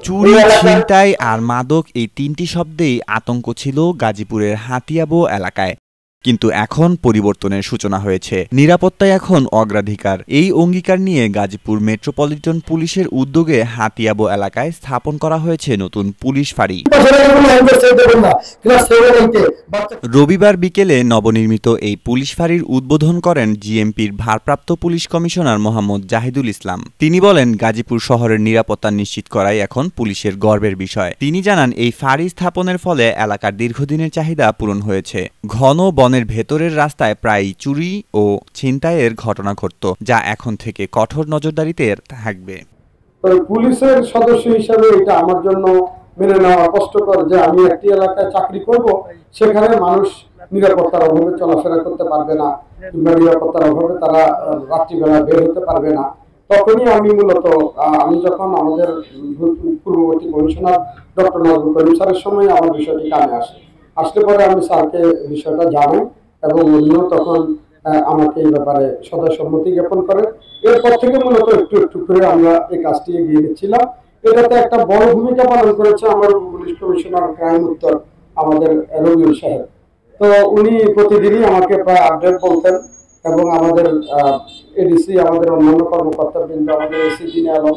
চুরি, ছিনতাই আর মাদক এই তিনটি শব্দেই আতঙ্ক ছিল গাজীপুরের হাতিয়াবো এলাকায়। কিন্তু এখন পরিবর্তনের সূচনা হয়েছে। নিরাপত্তায় এখন অগ্রাধিকার। এই অঙ্গীকার নিয়ে গাজীপুর মেট্রোপলিটন পুলিশের উদ্যোগে হাতিয়াবো এলাকায় স্থাপন করা হয়েছে নতুন পুলিশ ফাঁড়ি। রবিবার বিকেলে নবনির্মিত এই পুলিশ ফাঁড়ির উদ্বোধন করেন জিএমপির ভারপ্রাপ্ত পুলিশ কমিশনার মোহাম্মদ জাহিদুল ইসলাম। তিনি বলেন, গাজীপুর শহরের নিরাপত্তা নিশ্চিত করাই এখন পুলিশের গর্বের বিষয়। তিনি জানান, এই ফাঁড়ি স্থাপনের ফলে এলাকার দীর্ঘদিনের চাহিদা পূরণ হয়েছে। ঘন বনের ভেতরের রাস্তায় প্রায় চুরি ও ছিনতাইয়ের ঘটনা ঘটত, যা এখন থেকে কঠোর নজরদারিতে থাকবে। পুলিশের সদস্য হিসেবে এটা আমার জন্য মেনে নেওয়া কষ্টকর যে আমি একটি এলাকায় চাকরি করব, সেখানে মানুষ নিরাপত্তার অভাবে চলাফেরা করতে পারবে না, কিংবা নিরাপত্তার অভাবে তারা রাত্রিবেলা বের হতে পারবে না। তখনই আমি আমি যখন আমাদের পূর্ববর্তী কমিশনার ডক্টর নাজমুল করিম স্যারের সময় আমার বিষয়টি কানে আসলে পরে আমি স্যারকে বিষয়টা জানাই এবং উনিও তখন আমাকে এই ব্যাপারে সদয় সম্মতি জ্ঞাপন করেন। এরপর থেকে মূলত একটু একটু করে আমরা এই কাজটি এগিয়ে নিচ্ছিলাম। এটাতে একটা বড় ভূমিকা পালন করেছে আমার পুলিশ কমিশনার ক্রাইম উত্তর আমাদের রবিউল সাহেব। তো উনি প্রতিদিনই আমাকে প্রায় আপডেট বলতেন এবং আমাদের এডিসি, আমাদের অন্যান্য কর্মকর্তাবৃন্দ, আমাদের এসিপি আলম।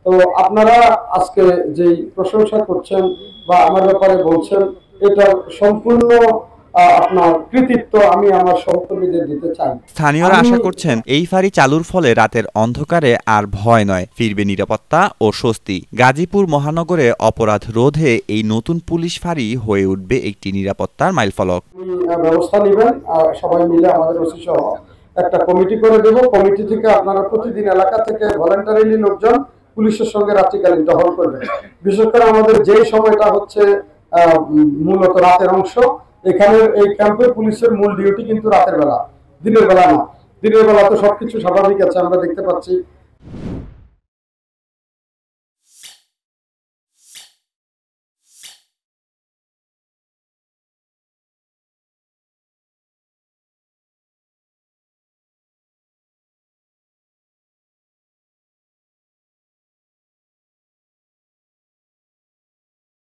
তো আপনারা আজকে যেই প্রশংসা করছেন বা আমার ব্যাপারে বলছেন, এটা সম্পূর্ণ আপনার কৃতিত্ব আমি আমার সহকর্মীদের দিতে চাই। স্থানীয়রা আশা করছেন, এই ফাঁড়ি চালুর ফলে রাতের অন্ধকারে আর ভয় নয়, ফিরবে নিরাপত্তা ও স্বস্তি। গাজীপুর মহানগরে অপরাধ রোধে এই নতুন পুলিশ ফাঁড়ি হয়ে উঠবে একটি নিরাপত্তার মাইলফলক। ব্যবস্থা নেবেন, সবাই মিলে আমাদের ওসি সহ একটা কমিটি করে দেব। কমিটি থেকে আপনারা প্রতিদিন এলাকা থেকে ভলান্টারিলি লোকজন পুলিশের সঙ্গে রাত্রিকালীন টহল করবেন। বিশেষ করে আমাদের যেই সময়টা হচ্ছে মূলত রাতের অংশ, এখানের এই ক্যাম্পে পুলিশের মূল ডিউটি কিন্তু রাতের বেলা, দিনের বেলা না। দিনের বেলা তো সবকিছু স্বাভাবিক আছে, আমরা দেখতে পাচ্ছি।